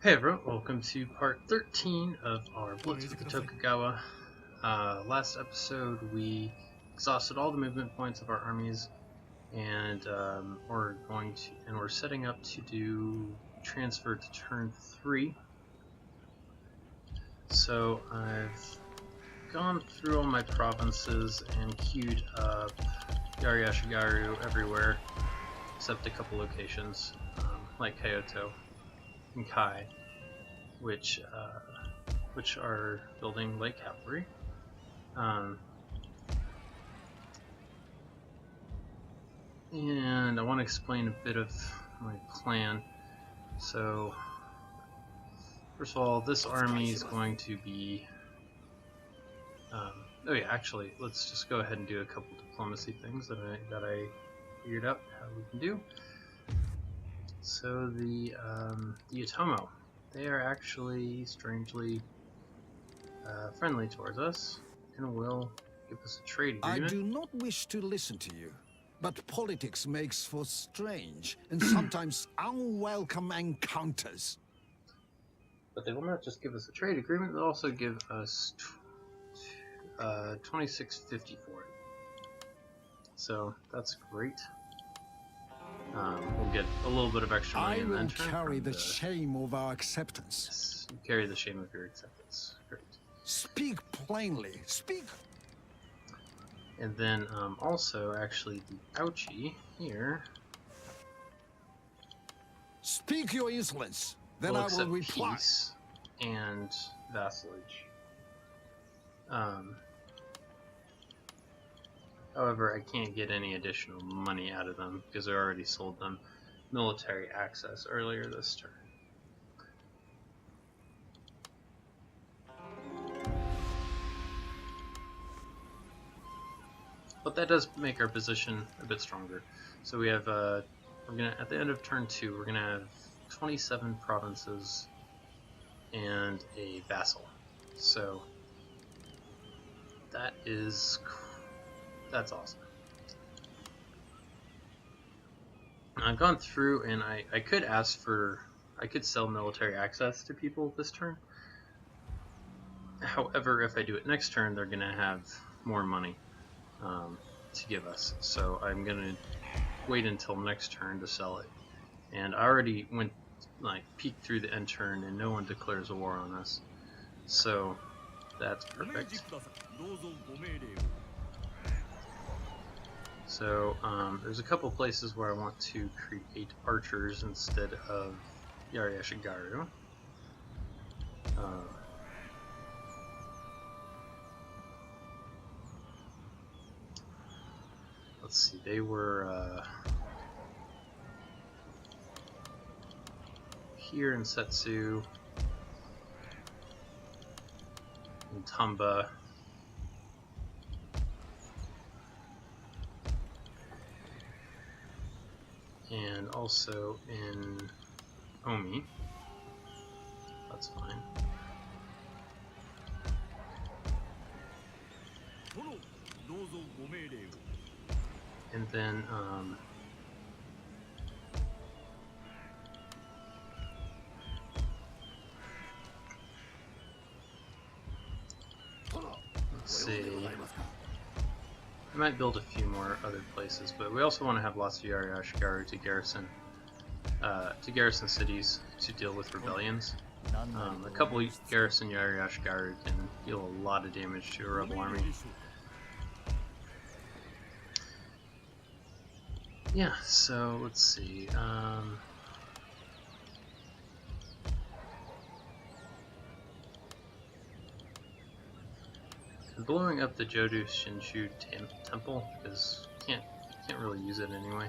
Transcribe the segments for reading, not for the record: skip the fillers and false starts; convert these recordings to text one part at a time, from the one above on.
Hey everyone, welcome to part 13 of our Blitz with the Tokugawa. Last episode we exhausted all the movement points of our armies, and we're setting up to do transfer to turn 3. So I've gone through all my provinces and queued up Yari everywhere, except a couple locations like Kyoto and Kai, which are building light cavalry. And I want to explain a bit of my plan. So, first of all, this army is going to be... oh yeah, actually, let's just go ahead and do a couple diplomacy things that I figured out how we can do. So the Otomo, they are actually strangely friendly towards us and will give us a trade agreement. I do not wish to listen to you, but politics makes for strange and sometimes unwelcome encounters. But they will not just give us a trade agreement, they'll also give us 2650 for it. So that's great. We'll get a little bit of extra money in the I will carry the shame of our acceptance. Yes, you carry the shame of your acceptance. Great. Speak plainly. Speak. And then also, actually, the Ouchie here. Speak your insolence. Then I will reply. Peace and vassalage. However, I can't get any additional money out of them because I already sold them military access earlier this turn. But that does make our position a bit stronger. So we have, we're gonna, at the end of turn 2, we're gonna have 27 provinces and a vassal. So that's awesome. I've gone through and I could I could sell military access to people this turn. However, if I do it next turn, they're gonna have more money to give us. So I'm gonna wait until next turn to sell it. And I already peeked through the end turn and no one declares a war on us. So that's perfect. So there's a couple places where I want to create archers instead of Yari. Let's see, they were here in Setsu, in Tamba, and also in Omi. That's fine. And then let's see. I might build a few more other places, but we also want to have lots of Yari to garrison cities to deal with rebellions. A couple garrison Yari can deal a lot of damage to a rebel army. Yeah, so let's see. I'm blowing up the Jodu Shinshu temple because can't really use it anyway.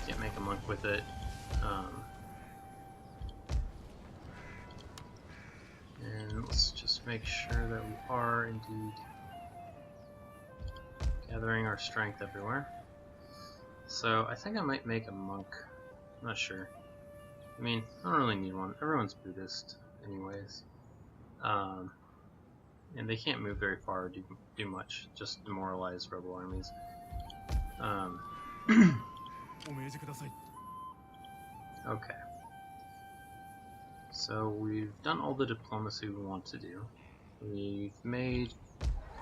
Can't make a monk with it. And let's just make sure that we are indeed gathering our strength everywhere. So I think I might make a monk. I'm not sure. I mean, I don't really need one. Everyone's Buddhist anyways. And they can't move very far or do much. Just demoralize rebel armies. Okay. So we've done all the diplomacy we want to do. We've made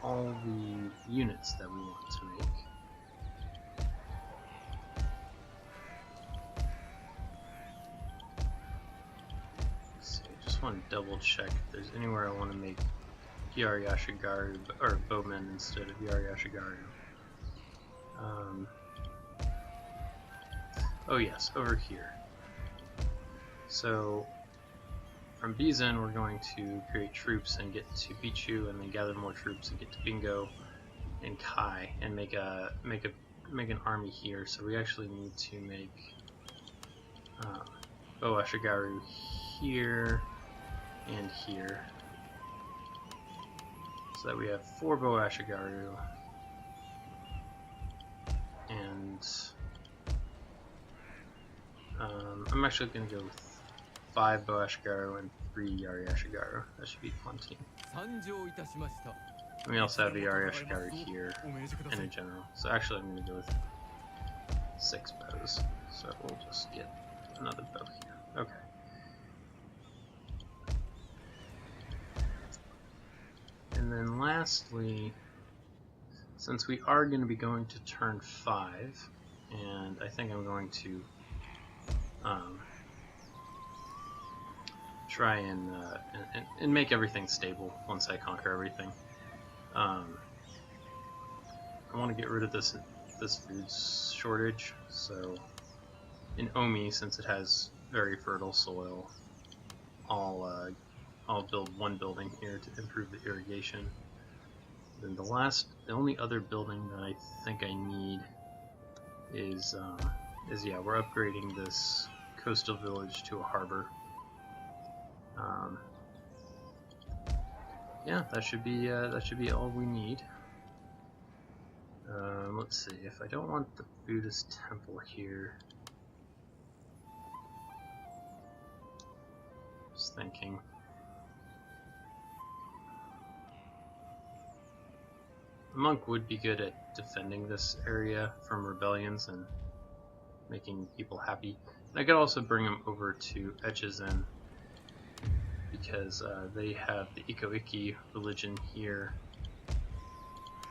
all the units that we want to make. So I just want to double check if there's anywhere I want to make Yari Ashigaru or bowmen instead of Yari Ashigaru. Oh yes, over here. So from Bizen we're going to create troops and get to Bichu, and then gather more troops and get to Bingo and Kai, and make an army here. So we actually need to make Bo Ashigaru here and here, so that we have 4 Bo Ashigaru and I'm actually going to go with 5 Bo Ashigaru and 3 Yari Ashigaru. That should be plenty. We also have a Yari Ashigaru here and a general. So actually I'm going to go with 6 bows. So we'll just get another bow here. Okay. And then lastly, since we are going to be going to turn 5, and I think I'm going to try and make everything stable once I conquer everything. I want to get rid of this food shortage, so in Omi, since it has very fertile soil, I'll build 1 building here to improve the irrigation. Then the only other building that I think I need is yeah, we're upgrading this coastal village to a harbor. Yeah, that should be all we need. Let's see, if I don't want the Buddhist temple here, just thinking. A monk would be good at defending this area from rebellions and making people happy. And I could also bring them over to Echizen, because they have the Iko-Iki religion here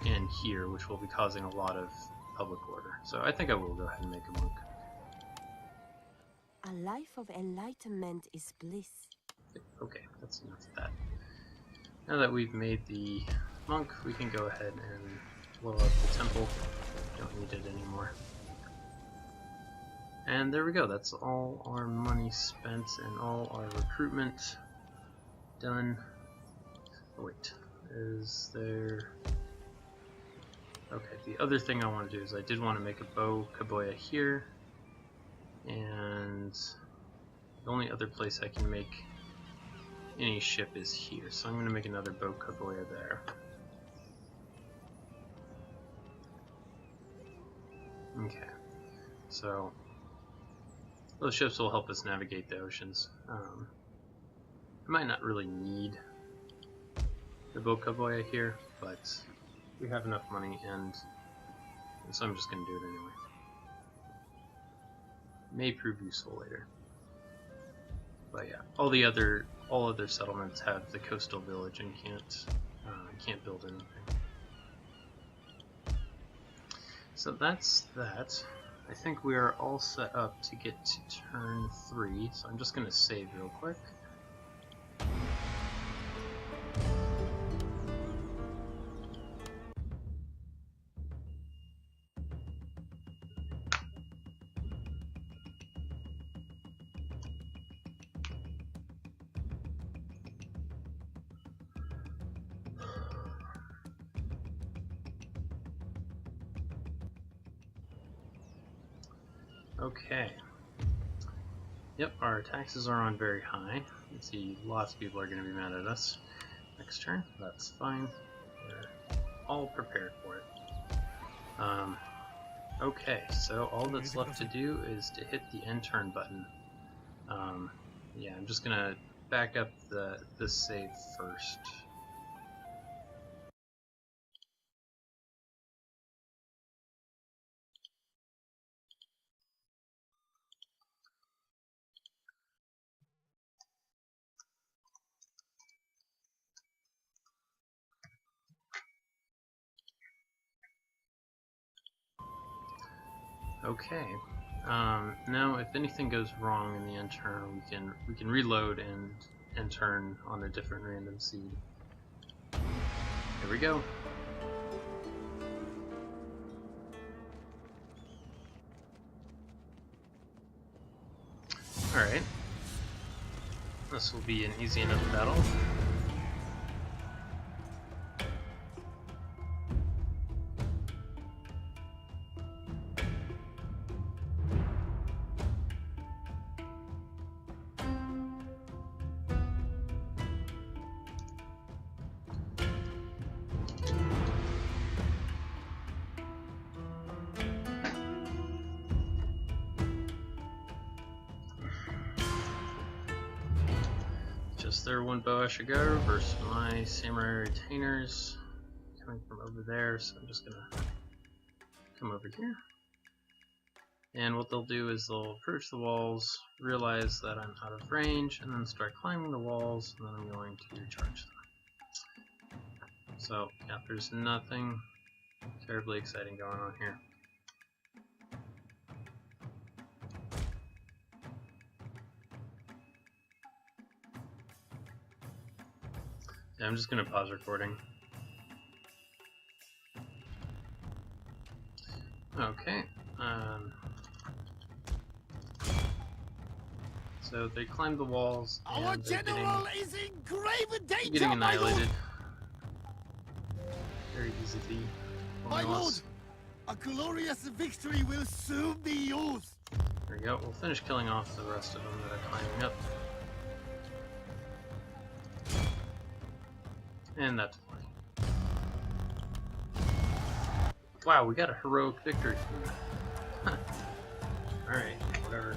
and here, which will be causing a lot of public order. So I think I will go ahead and make a monk. A life of enlightenment is bliss. Okay, that's enough of that. Now that we've made the monk, we can go ahead and blow up the temple. Don't need it anymore. And there we go, that's all our money spent and all our recruitment done. Oh wait, is there... Okay, the other thing I want to do is I did want to make a bow kaboya here, and the only other place I can make any ship is here, so I'm going to make another bow kaboya there. Okay, so those ships will help us navigate the oceans. I might not really need the bow kaboya here, but we have enough money, and so I'm just going to do it anyway. May prove useful later. But yeah, all other settlements have the coastal village and can't build anything. So that's that. I think we are all set up to get to turn 3, so I'm just going to save real quick. Okay. Yep, our taxes are on very high. You can see lots of people are going to be mad at us next turn. That's fine. We're all prepared for it. Okay, so all that's left to do is to hit the end turn button. Yeah, I'm just going to back up this save first. Okay. Now, if anything goes wrong in the end turn, we can reload and turn on a different random seed. Here we go. All right. This will be an easy enough battle. Just their one bow Ashigaru versus my samurai retainers coming from over there, so I'm just gonna come over here. And what they'll do is they'll approach the walls, realize that I'm out of range, and then start climbing the walls, and then I'm going to recharge them. So, yeah, there's nothing terribly exciting going on here. Yeah, I'm just gonna pause recording. Okay. So they climb the walls and Our they're general is in grave danger, getting my lord! annihilated. Very easy to My lord, loss. a glorious victory will soon be yours. There we go. We'll finish killing off the rest of them that are climbing up. And that's plenty. Wow, we got a heroic victory. Alright, whatever.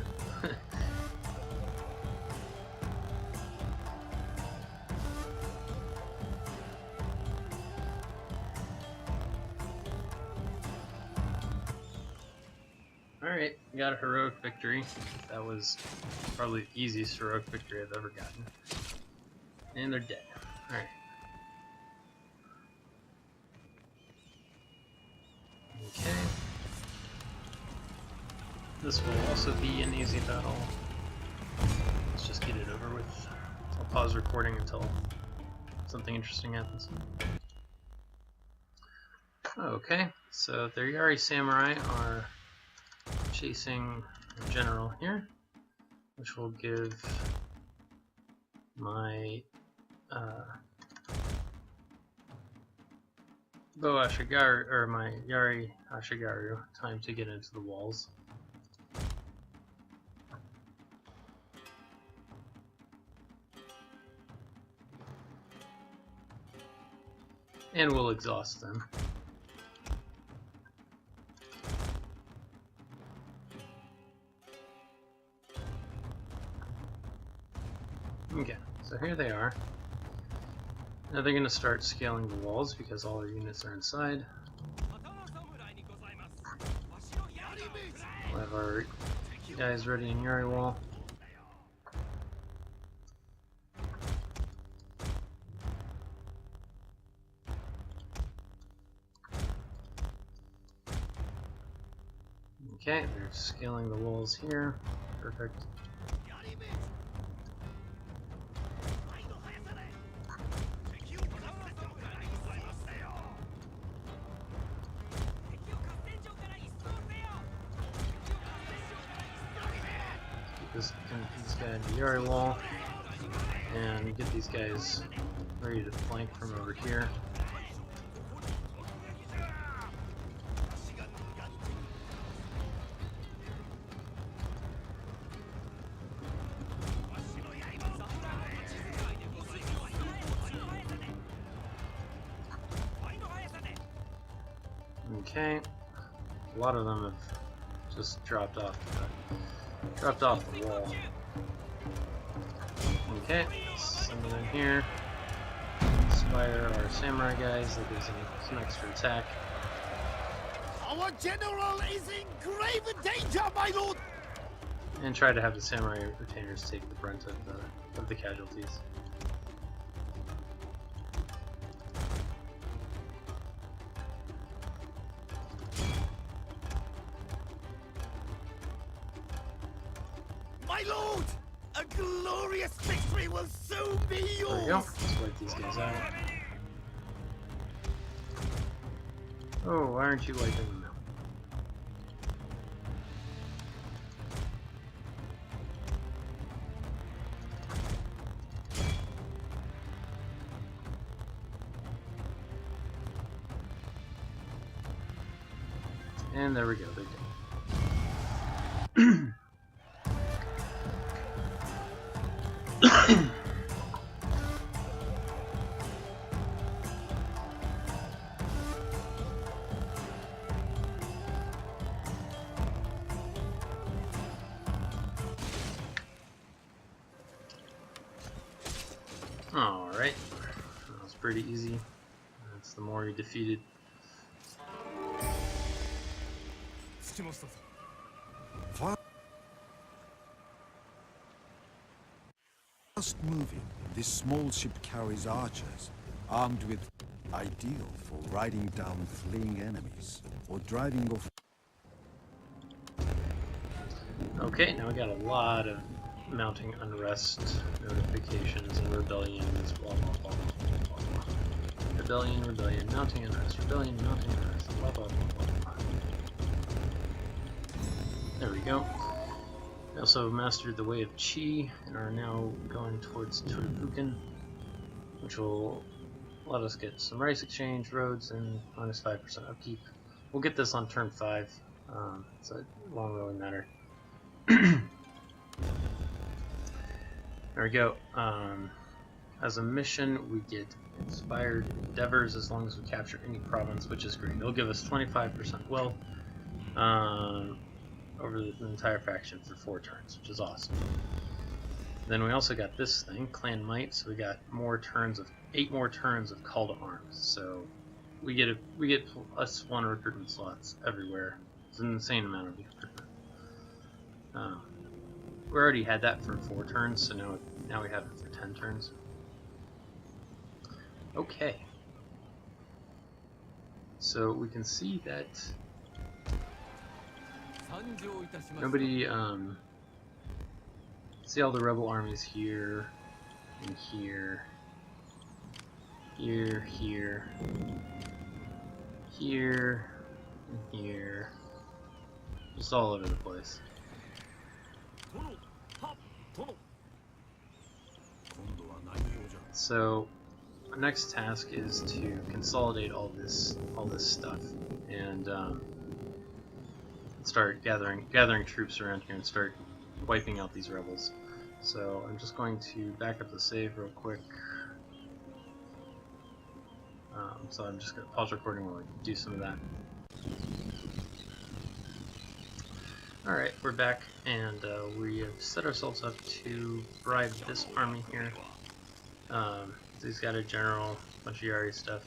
Alright, we got a heroic victory. That was probably the easiest heroic victory I've ever gotten. And they're dead. Alright. Okay. This will also be an easy battle. Let's just get it over with. I'll pause recording until something interesting happens. Okay, so the Yari Samurai are chasing a general here, which will give my Bo Ashigaru, or my Yari Ashigaru, time to get into the walls. And we'll exhaust them. Okay, so here they are. Now they're going to start scaling the walls because all their units are inside. We'll have our guys ready in Yari wall. Okay, they're scaling the walls here. Perfect. This guy into Yari wall, and get these guys ready to flank from over here. Okay, a lot of them have just dropped off the wall. Okay, send them in here. Inspire our samurai guys, that gives them some extra attack. Our general is in grave danger, my lord! And try to have the samurai retainers take the brunt of the casualties. lord! A glorious victory will soon be yours! There we go. Let's wipe these guys out. Oh, why aren't you wiping them out? And there we go, they're dead. Alright, that was pretty easy. That's the more you defeated. Fast moving, this small ship carries archers, armed with ideal for riding down fleeing enemies or driving off. Okay, now we got a lot of mounting unrest notifications and rebellions, blah blah blah blah blah blah. Rebellion, rebellion, mounting unrest, rebellion, mounting unrest, blah blah blah blah blah. There we go. We also mastered the way of Chi and are now going towards Tokugawa, which will let us get some rice exchange, roads, and minus 5% upkeep. We'll get this on turn 5, so it won't really matter. There we go. As a mission, we get inspired endeavors as long as we capture any province, which is great. It'll give us 25% wealth over the entire faction for 4 turns, which is awesome. Then we also got this thing, Clan Might, so we got more turns of 8 more turns of Call to Arms. So we get +1 recruitment slots everywhere. It's an insane amount of recruitment. We already had that for 4 turns, so now we have it for 10 turns. Okay. So we can see that nobody, see all the rebel armies here, and here, here, here, here, and here, just all over the place. So our next task is to consolidate all this stuff and start gathering troops around here and start wiping out these rebels. So I'm just going to back up the save real quick. So I'm just going to pause recording while I do some of that. Alright, we're back, and we have set ourselves up to bribe this army here. He's got a general, bunch of Yari stuff.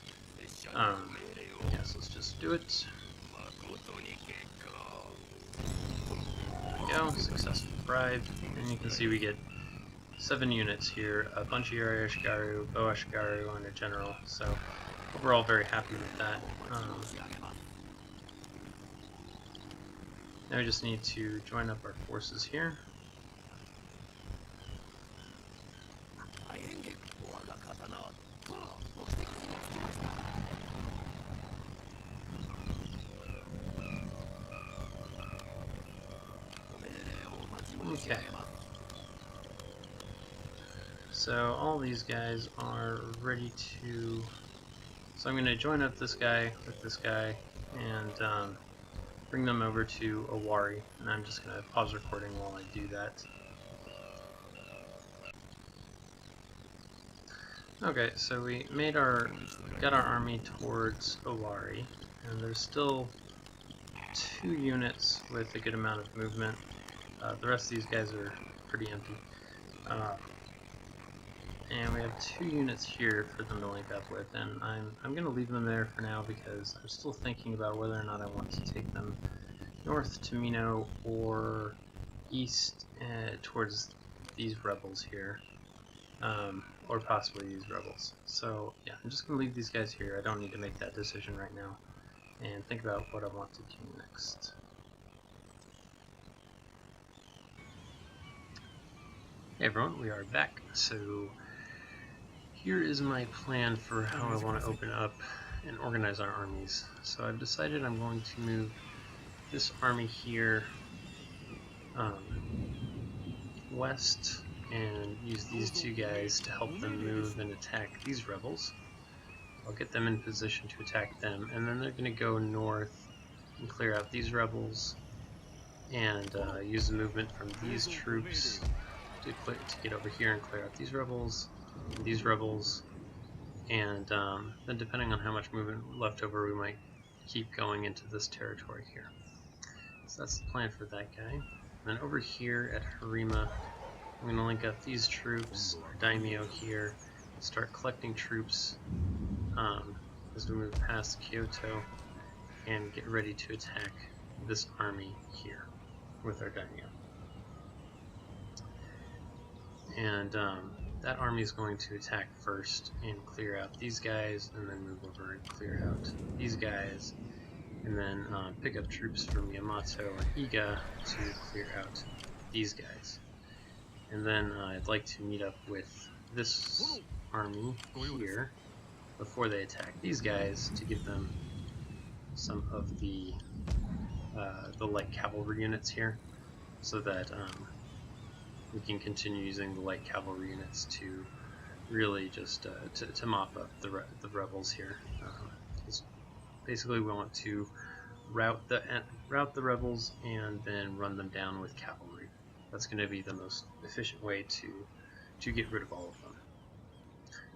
Yes, let's just do it. There we go, successful bribe. And you can see we get 7 units here, a bunch of Yari Ashgaru, Bow Ashgaru, and a general. So overall very happy with that. Now we just need to join up our forces here. Okay. So all these guys are ready to... So I'm going to join up this guy with this guy and bring them over to Owari, and I'm just going to pause recording while I do that. Okay, so we got our army towards Owari, and there's still 2 units with a good amount of movement. The rest of these guys are pretty empty. And we have 2 units here for them to link up with, and I'm going to leave them there for now because I'm still thinking about whether or not I want to take them north to Mino or east towards these rebels here, or possibly these rebels. So yeah, I'm just going to leave these guys here. I don't need to make that decision right now, and think about what I want to do next. Hey everyone, we are back. So here is my plan for how I want to open up and organize our armies. So I've decided I'm going to move this army here west and use these two guys to help them move and attack these rebels. I'll get them in position to attack them, and then they're going to go north and clear out these rebels and use the movement from these troops to get over here and clear out these rebels, and then depending on how much movement left over, we might keep going into this territory here. So that's the plan for that guy. And then over here at Harima, I'm going to link up these troops, our daimyo here, start collecting troops as we move past Kyoto, and get ready to attack this army here with our daimyo. And that army is going to attack first and clear out these guys, and then move over and clear out these guys, and then pick up troops from Yamato and Iga to clear out these guys. And then I'd like to meet up with this army here before they attack these guys to give them some of the light cavalry units here, so that we can continue using the light cavalry units to really just to mop up the rebels here. Basically, we want to rout the rebels and then run them down with cavalry. That's going to be the most efficient way to get rid of all of them.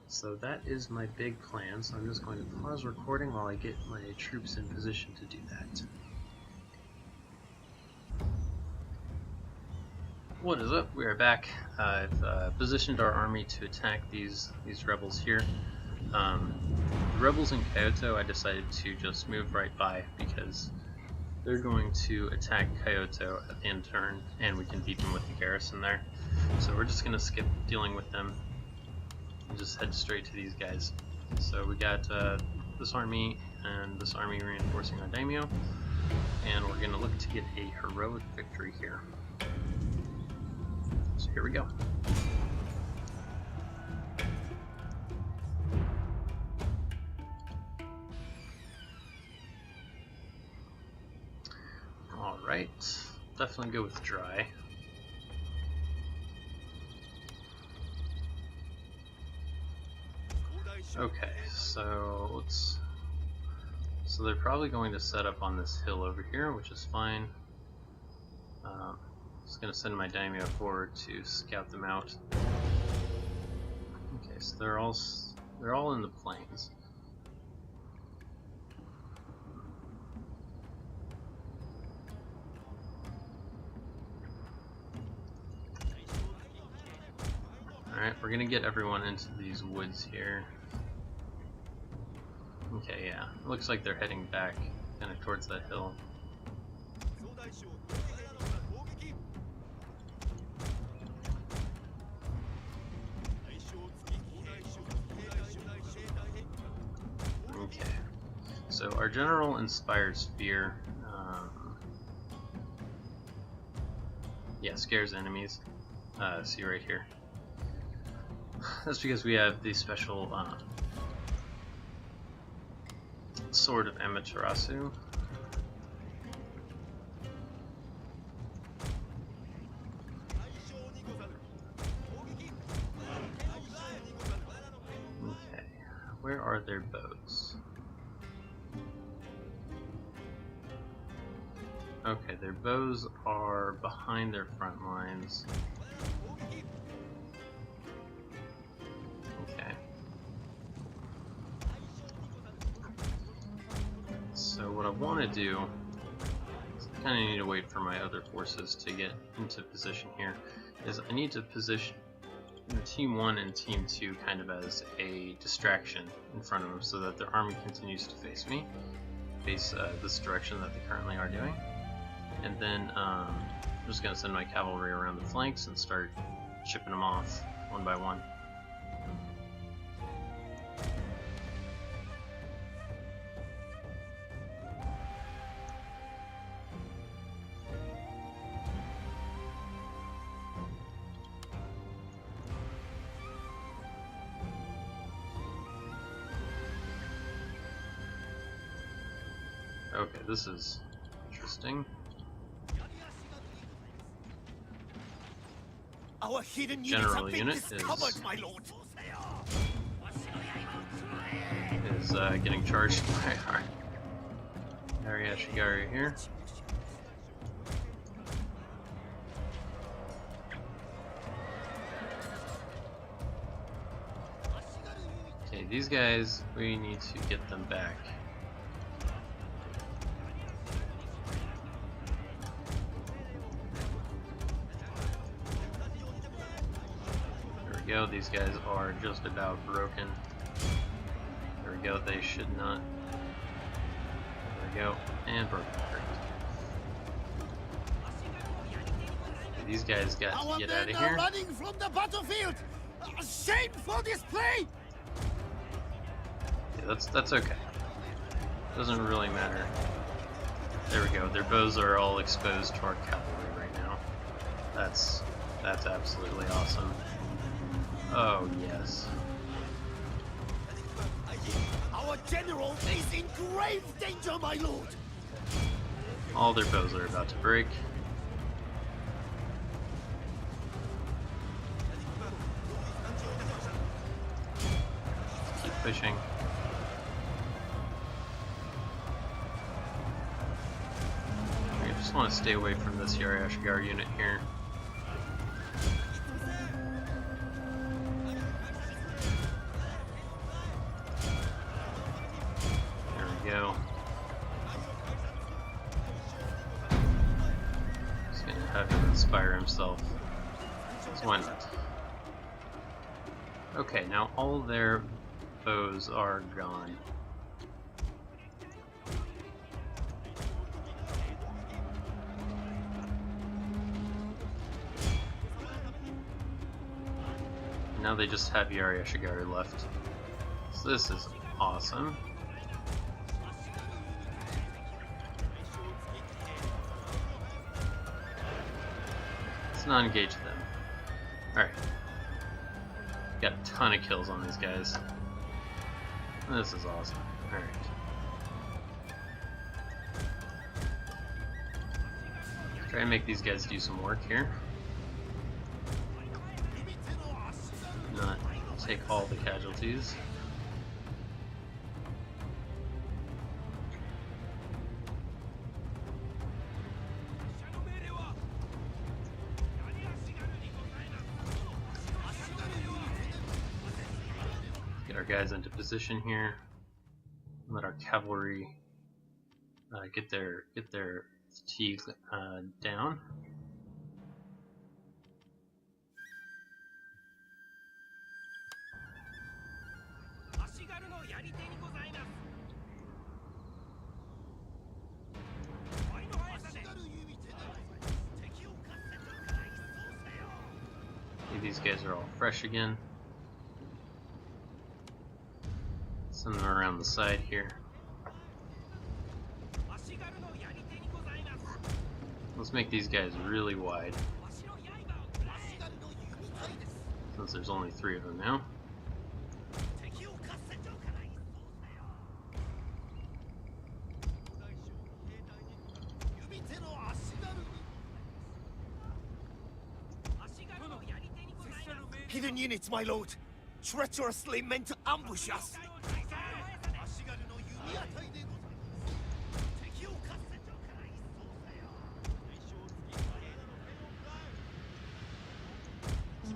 So that is my big plan. So I'm just going to pause recording while I get my troops in position to do that. What is up? We are back. I've positioned our army to attack these rebels here. The rebels in Kyoto, I decided to just move right by because they're going to attack Kyoto at the end turn, and we can beat them with the garrison there. So we're just going to skip dealing with them and just head straight to these guys. So we got this army and this army reinforcing our daimyo, and we're going to look to get a heroic victory here. So here we go. Alright, definitely go with dry. Okay, so they're probably going to set up on this hill over here, which is fine. Just gonna send my daimyo forward to scout them out. Okay, so they're all in the plains. Alright, we're gonna get everyone into these woods here. Okay, yeah, it looks like they're heading back kind of towards that hill. Okay, so our general inspires fear. Yeah, scares enemies. See right here. That's because we have the special Sword of Amaterasu. Okay, where are their bows? Okay, their bows are behind their front lines. Okay. So what I want to do is I kind of need to wait for my other forces to get into position here. Is I need to position Team 1 and Team 2 kind of as a distraction in front of them so that their army continues to face me, face this direction that they currently are doing. And then I'm just going to send my cavalry around the flanks and start chipping them off one by one. Okay, this is interesting. Our hidden General unit unit discovered, my lord. is getting charged by our Ariashigaru here. Okay, these guys, we need to get them back. There we go, these guys are just about broken. There we go, they should not. There we go, and broken. Okay, these guys got to get out of here. Running from the battlefield. Shame for display. Yeah, that's okay. Doesn't really matter. There we go. Their bows are all exposed to our cavalry right now. That's absolutely awesome. Oh yes. Our general is in grave danger, my lord. All their bows are about to break. Keep pushing. I just want to stay away from this Ariashigaru unit here. There we go. Just gonna have him inspire himself. So why not? Okay, now all their bows are gone. Now they just have Ariashigaru left. So this is awesome. Let's not engage them. Alright. Got a ton of kills on these guys. This is awesome. Alright. Try and make these guys do some work here. Not take all the casualties. Get our guys into position here. Let our cavalry get their fatigue down. These guys are all fresh again. Send them around the side here. Let's make these guys really wide, since there's only 3 of them now. Hidden units, my lord. Treacherously meant to ambush us.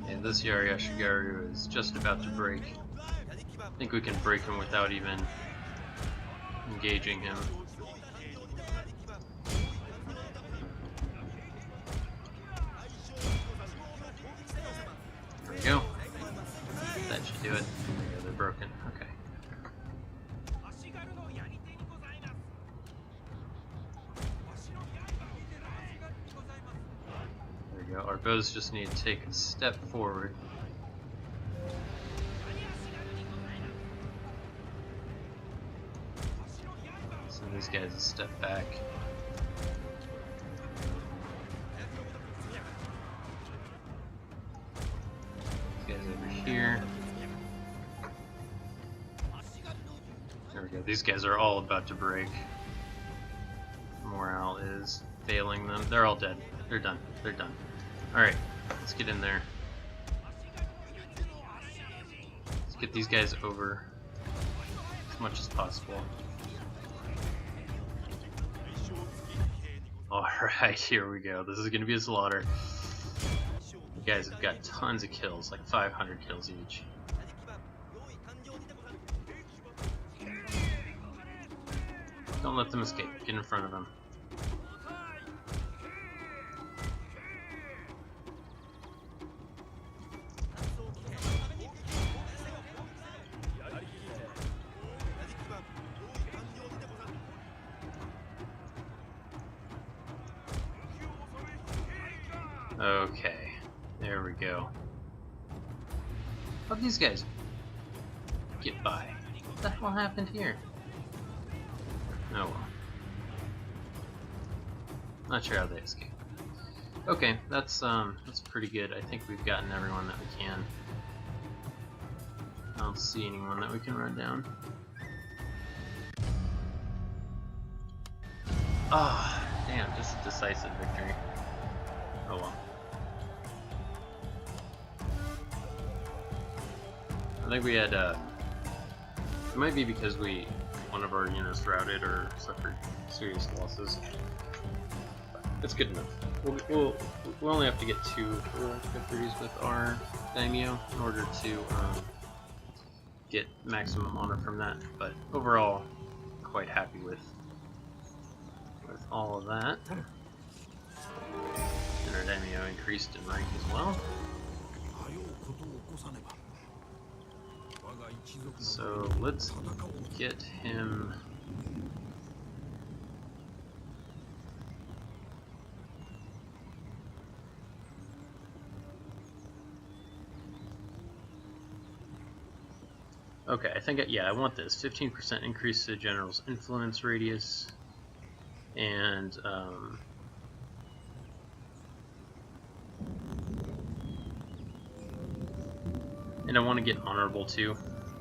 And this Ariashigaru is just about to break. I think we can break him without even engaging him. There we go. That should do it. There we go, they're broken. Okay. There we go. Our bows just need to take a step forward. Send these guys a step back. These guys over here. There we go. These guys are all about to break. morale is failing them. They're all dead. They're done. They're done. Alright, let's get in there. Let's get these guys over as much as possible. Alright, here we go. This is going to be a slaughter. You guys have got tons of kills, like 500 kills each. Don't let them escape. Get in front of them. Okay, there we go. How'd these guys get by? What the hell happened here? Oh well. Not sure how they escaped. Okay, that's pretty good. I think we've gotten everyone that we can. I don't see anyone that we can run down. Ah, oh, damn, just a decisive victory. Oh well. I think we had, it might be because one of our units routed or suffered serious losses. But it's good enough. We'll only have to get 2 victories with our daimyo in order to get maximum honor from that. But overall, quite happy with all of that. And our daimyo increased in rank as well. So let's get him. Okay, I think I want this 15% increase to the general's influence radius, and I want to get honorable too.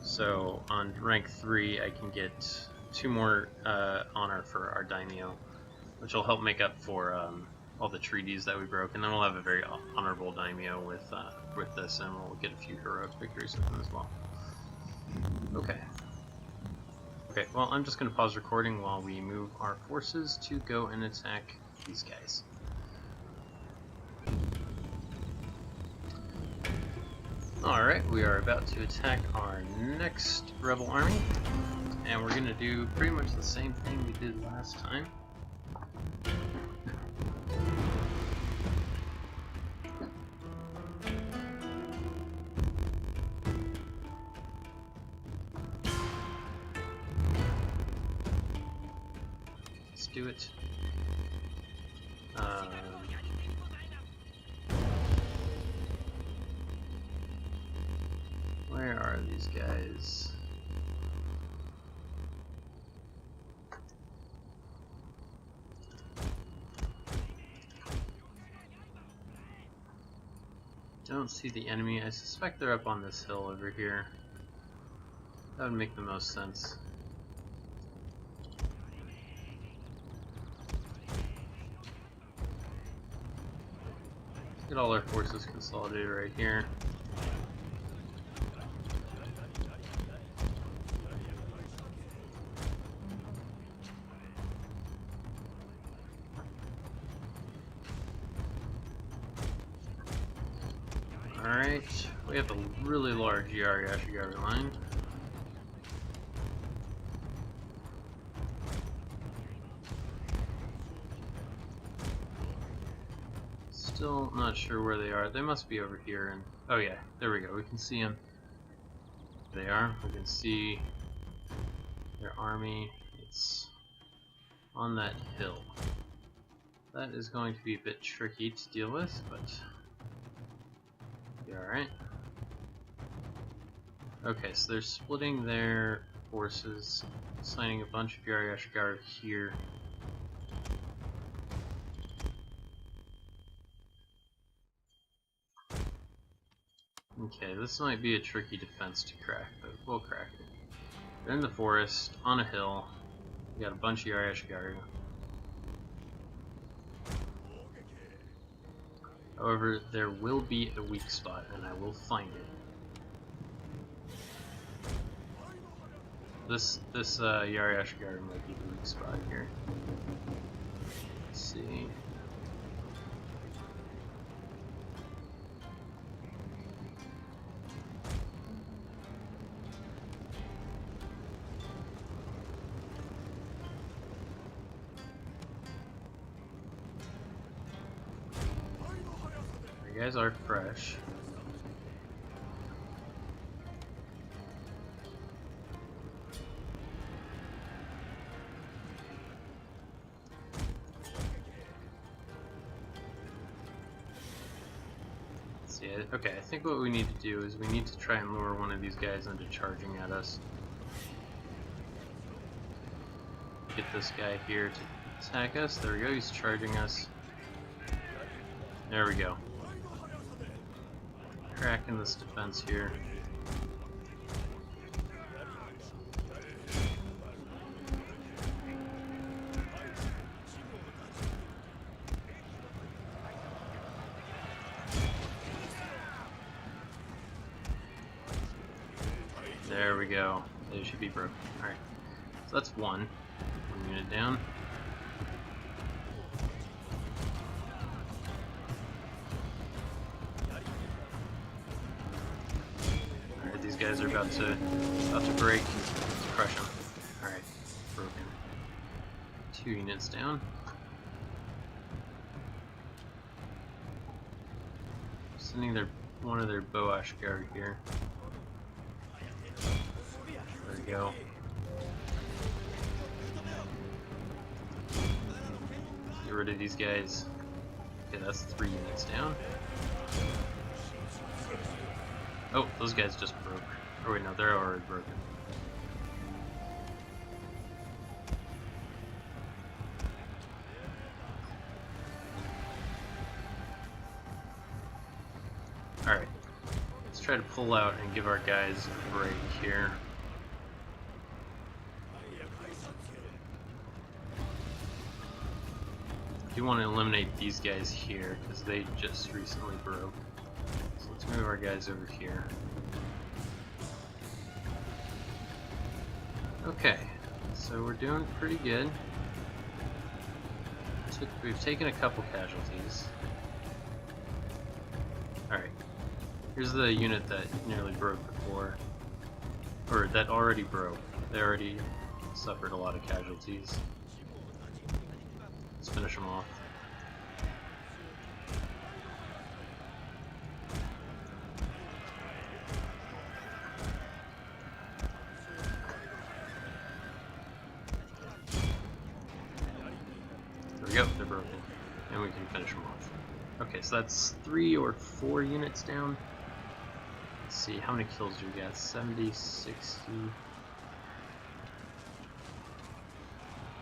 So on rank 3, I can get 2 more honor for our daimyo, which will help make up for all the treaties that we broke, and then we'll have a very honorable daimyo with this, and we'll get a few heroic victories with them as well. Okay. Okay. Well, I'm just going to pause recording while we move our forces to go and attack these guys. Alright, we are about to attack our next rebel army, and we're going to do pretty much the same thing we did last time. Let's do it. Where are these guys? Don't see the enemy. I suspect they're up on this hill over here. That would make the most sense. Let's get all our forces consolidated right here. Alright, we have a really large Yashigari line. Still not sure where they are. They must be over here. And oh yeah, there we go. We can see them. They are. We can see their army. It's on that hill. That is going to be a bit tricky to deal with, but alright. Okay, so they're splitting their forces, assigning a bunch of Yashigari here. Okay, this might be a tricky defense to crack, but we'll crack it. They're in the forest, on a hill. We got a bunch of Yashigari. However, there will be a weak spot, and I will find it. This Yari Ashigari might be the weak spot here. Let's see. You guys are fresh. See, okay, I think what we need to do is we need to try and lure one of these guys into charging at us. Get this guy here to attack us. There we go, he's charging us. There we go. Cracking this defense here. There we go. They should be broken. Alright. So that's one unit down. These guys are about to break. Let's crush them. Alright, broken. 2 units down. Sending one of their bow Ashigari here. There we go. Get rid of these guys. Okay, that's 3 units down. Oh, those guys just broke. Oh wait, no, they're already broken. Alright, let's try to pull out and give our guys a break here. I do want to eliminate these guys here, because they just recently broke. So let's move our guys over here. Okay, so we're doing pretty good. We've taken a couple casualties. Alright, here's the unit that nearly broke before. Or that already broke. They already suffered a lot of casualties. Let's finish them off. There we go, they're broken. And we can finish them off. Okay, so that's 3 or 4 units down. Let's see, how many kills do we got? 70, 60...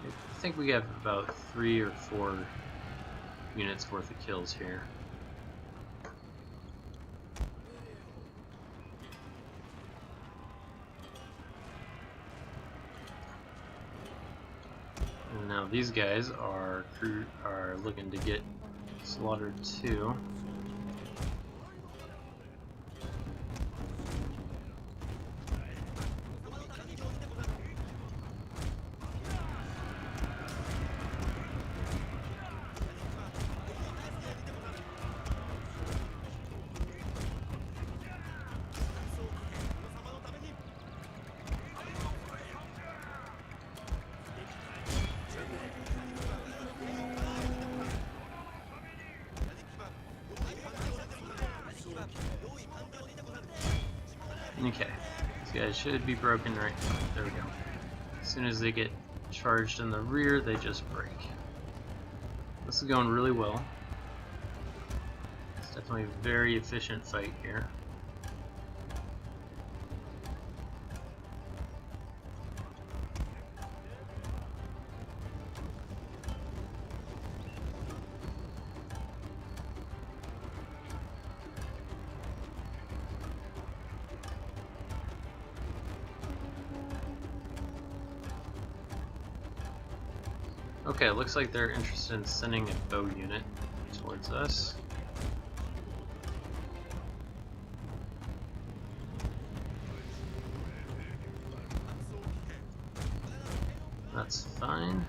I think we have about 3 or 4 units worth of kills here. And now these guys are looking to get slaughtered too. Okay, these guys should be broken right now. There we go. As soon as they get charged in the rear, they just break. This is going really well. It's definitely a very efficient fight here. Okay, it looks like they're interested in sending a bow unit towards us. That's fine.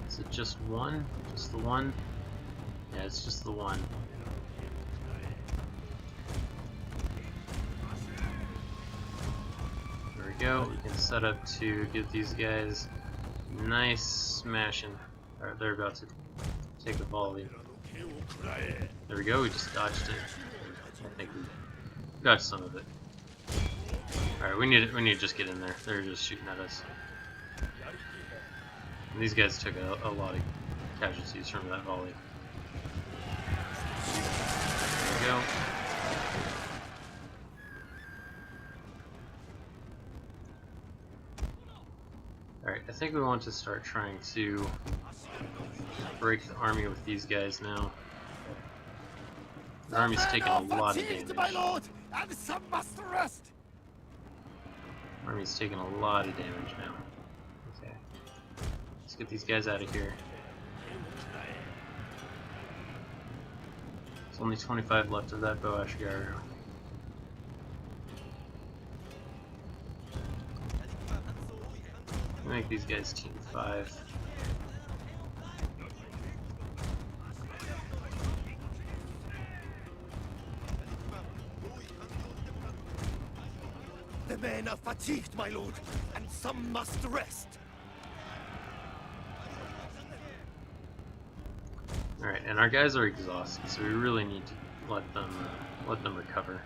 Is it just one? Just the one? Yeah, it's just the one. There we go. We can set up to give these guys nice smashing. Alright, they're about to take a volley. There we go, we just dodged it. I think we got some of it. Alright, we need to just get in there. They're just shooting at us. And these guys took a lot of casualties from that volley. There we go. Alright, I think we want to start trying to break the army with these guys now. The army's taking a lot of damage. my lord, and some must rest. Army's taking a lot of damage now. Okay. Let's get these guys out of here. There's only 25 left of that bow ashigaru. Make these guys team 5. The men are fatigued, my lord, and some must rest. Alright, and our guys are exhausted, so we really need to let them recover.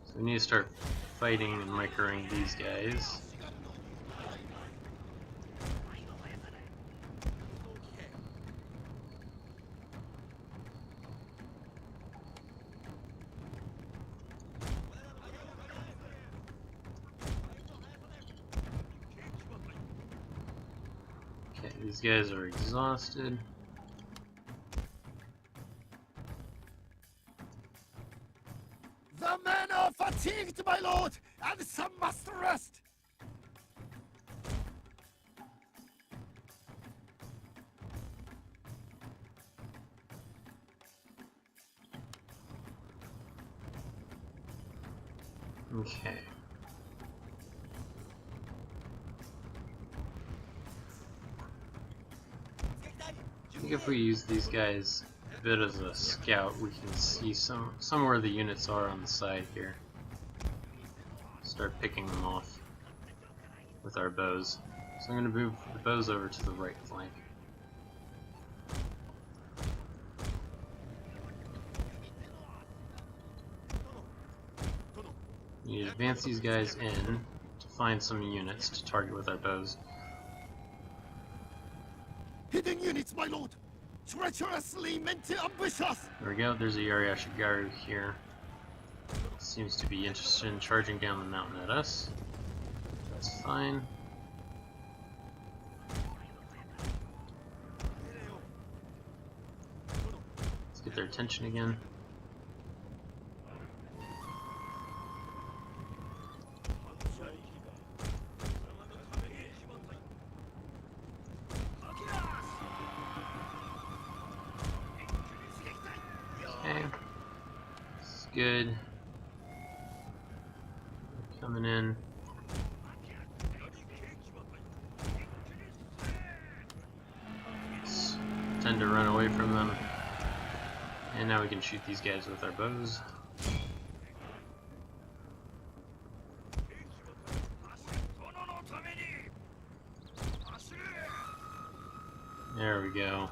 So we need to start fighting and microing these guys. Okay, these guys are exhausted. The men are fatigued, my lord, and some must rest. Okay. I think if we use these guys a bit as a scout, we can see somewhere the units are on the side here. Start picking them off with our bows. So I'm going to move the bows over to the right flank. We need to advance these guys in to find some units to target with our bows. Hidden units, my lord, treacherously meant to ambush us. There we go, there's a Yari Ashigaru here. Seems to be interested in charging down the mountain at us. That's fine. Let's get their attention again. Okay. It's good. Coming in. Let's tend to run away from them. And now we can shoot these guys with our bows. There we go.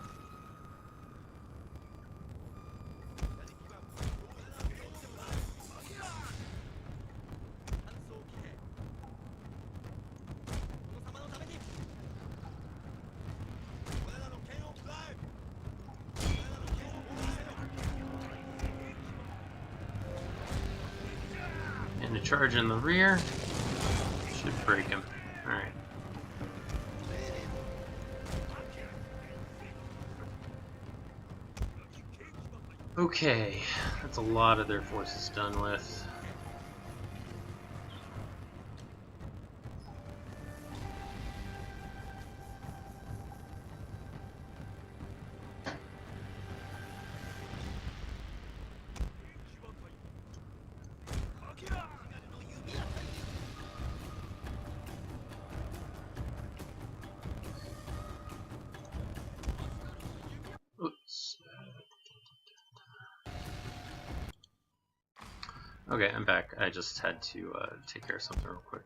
And a charge in the rear should break him. Alright. Okay, that's a lot of their forces done with. Okay, I'm back. I just had to take care of something real quick.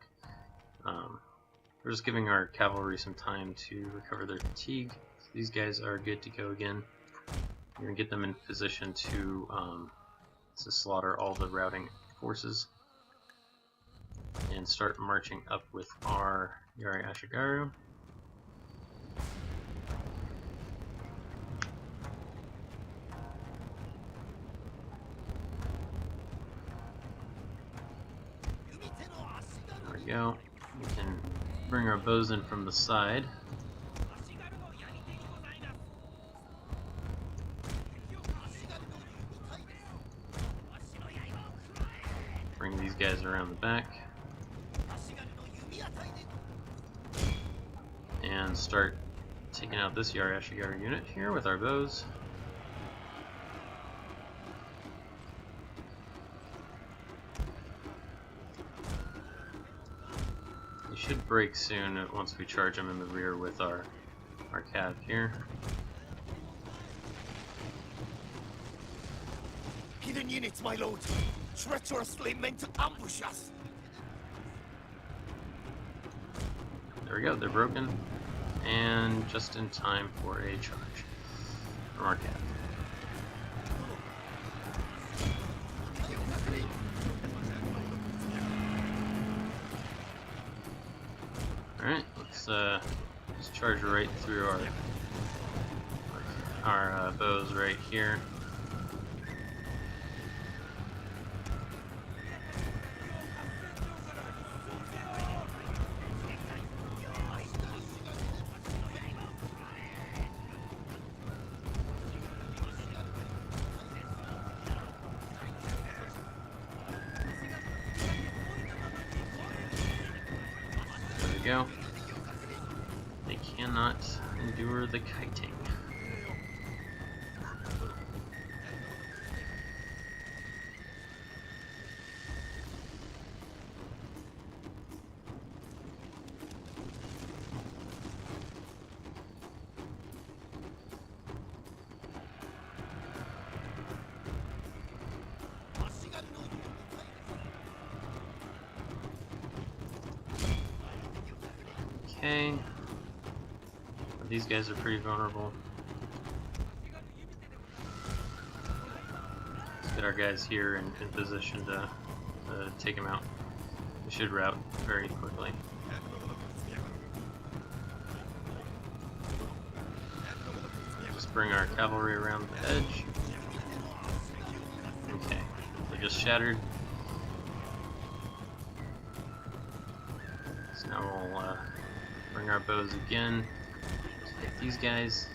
We're just giving our cavalry some time to recover their fatigue. So these guys are good to go again. We're going to get them in position to slaughter all the routing forces and start marching up with our Yari Ashigaru. There we go. We can bring our bows in from the side. Bring these guys around the back. And start taking out this Yari Ashigaru unit here with our bows. They should break soon once we charge them in the rear with our cav here. Hidden units, my lord! Treacherously meant to ambush us! There we go, they're broken. And just in time for a charge from our cav. Alright, let's just charge right through our bows right here. Go. They cannot endure the kiting. Okay, these guys are pretty vulnerable. Let's get our guys here in position to take them out. We should rout very quickly. Just bring our cavalry around the edge. Okay, they just shattered. So now we'll bring our bows again. Hit these guys.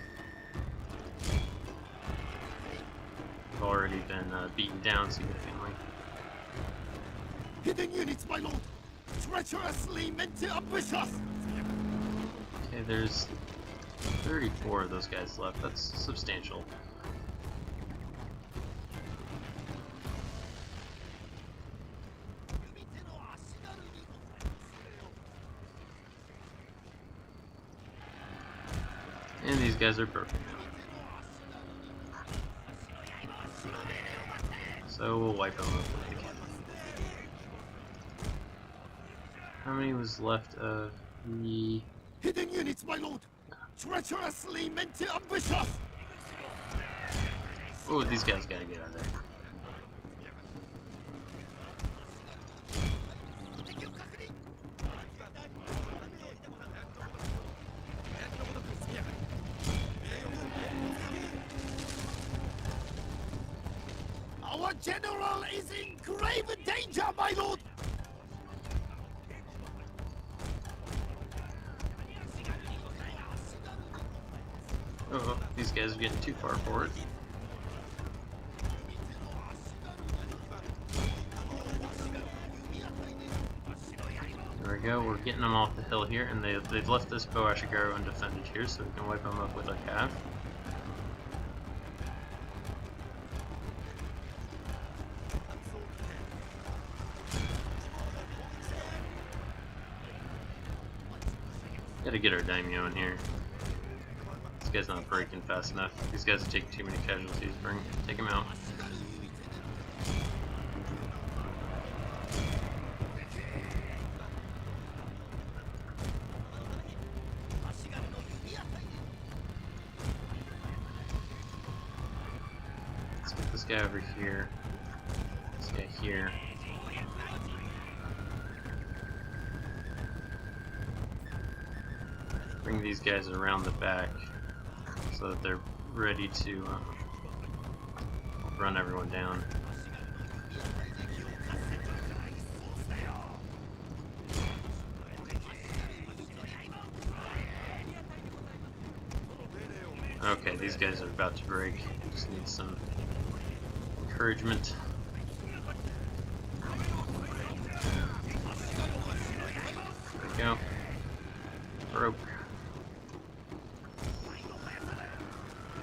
We've already been beaten down significantly. Hidden units, my lord! Treacherously meant to ambush us! Okay, there's 34 of those guys left. That's substantial. And these guys are broken now. So we'll wipe them up with the cannon. How many was left of the... Hidden units, my lord! Treacherously meant to ambush us! Oh, these guys gotta get out of there. Our general is in grave danger, my lord! Oh, these guys are getting too far forward. There we go, we're getting them off the hill here, and they've left this bow Ashigaru undefended here, so we can wipe them up with our cav. Gotta get our daimyo in here. This guy's not breaking fast enough. These guys are taking too many casualties. Take him out. this guy over here. This guy here. Bring these guys around the back so that they're ready to run everyone down. Okay, these guys are about to break. Just need some encouragement. There we go. Broke.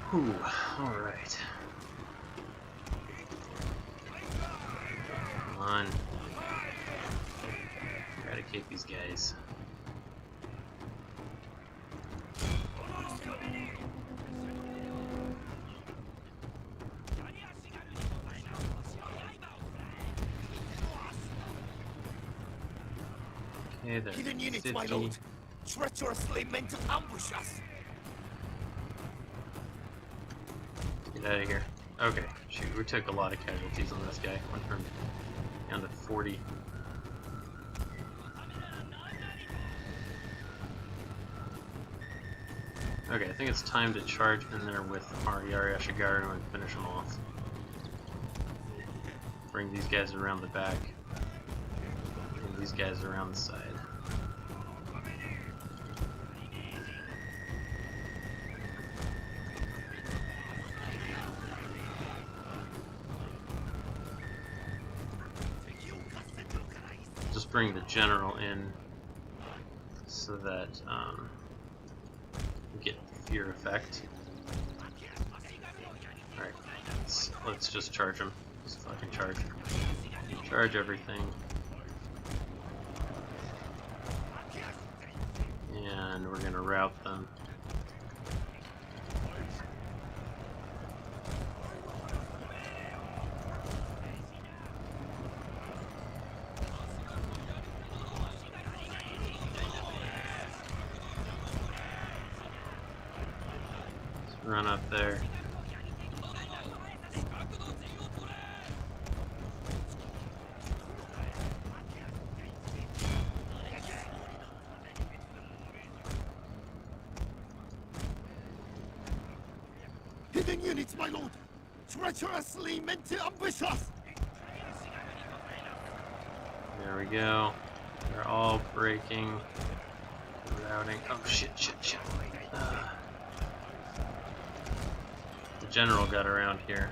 Whew, alright. Come on. Eradicate these guys. Okay, there's Hidden units, 50. my lord. Treacherously meant to ambush us. Get out of here. Okay, shoot, we took a lot of casualties on this guy. Went from down to 40. Okay, I think it's time to charge in there with Yari Ashigaru and finish him off. Bring these guys around the back. Bring these guys around the side. Just bring the general in so that we get the fear effect. Alright, let's just charge him. Just fucking charge. Charge everything. And we're gonna rout them. Run up there. Hidden units, my lord. Treacherously meant to ambush us. There we go. They're all breaking. Routing. Oh shit, shit, shit. The general got around here.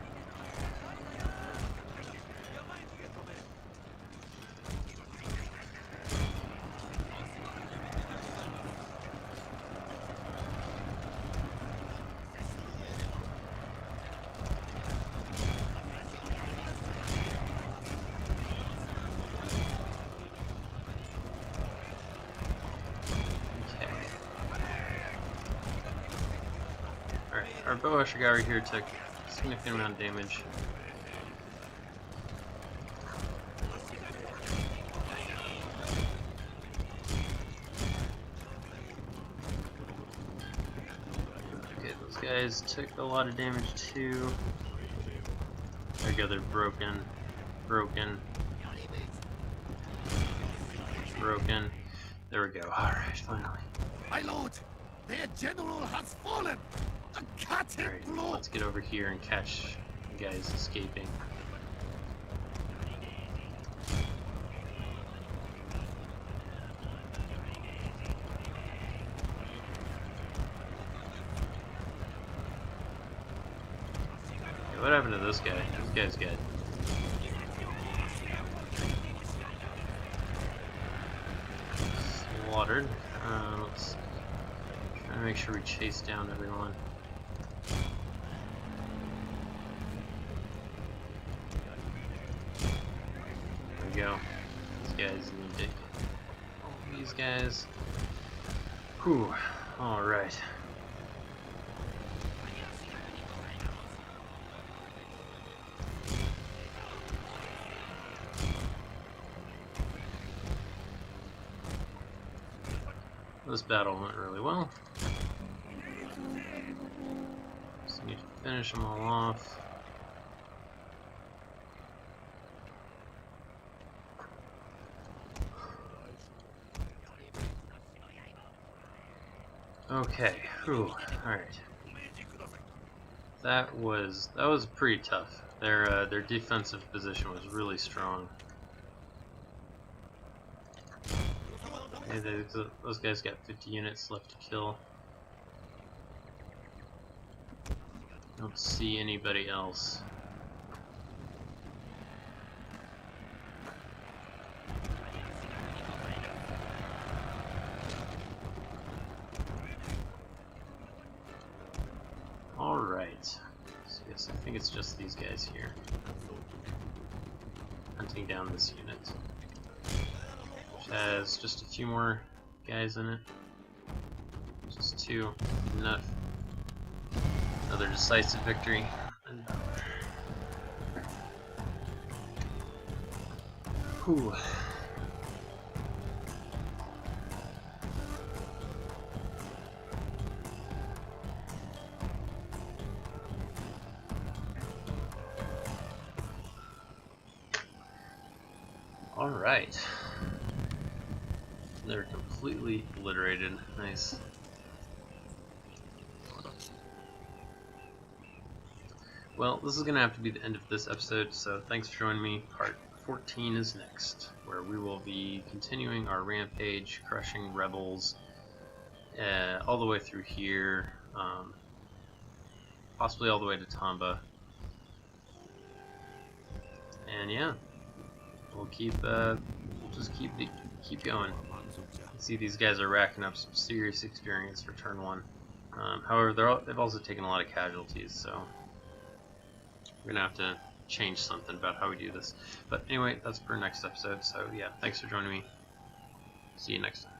Our bow Ashigari here took a significant amount of damage. Okay, those guys took a lot of damage too. There we go, they're broken. Broken. Broken. There we go. Alright, finally. My lord, their general has fallen. A cutting Alright, blow. let's get over here and catch the guys escaping. Okay, what happened to this guy? This guy's dead. Slaughtered. Let's try to make sure we chase down everyone. There we go. These guys need to. All these guys. Whew. Alright. This battle went really well. Just need to finish them all off. Okay. Whew. All right. That was pretty tough. Their defensive position was really strong. Okay, those guys got 50 units left to kill. Don't see anybody else. Alright. So yes, I think it's just these guys here. Hunting down this unit. Which has just a few more guys in it. Just 2. Enough. Another decisive victory. Whew. Alright. They're completely obliterated. Nice. Well, this is going to have to be the end of this episode, so thanks for joining me. Part 14 is next, where we will be continuing our rampage, crushing rebels, all the way through here, possibly all the way to Tamba. And yeah, we'll just keep going. You see, these guys are racking up some serious experience for turn 1. However, they've also taken a lot of casualties, so we're gonna have to change something about how we do this. But anyway, that's for next episode. So yeah, thanks for joining me. See you next time.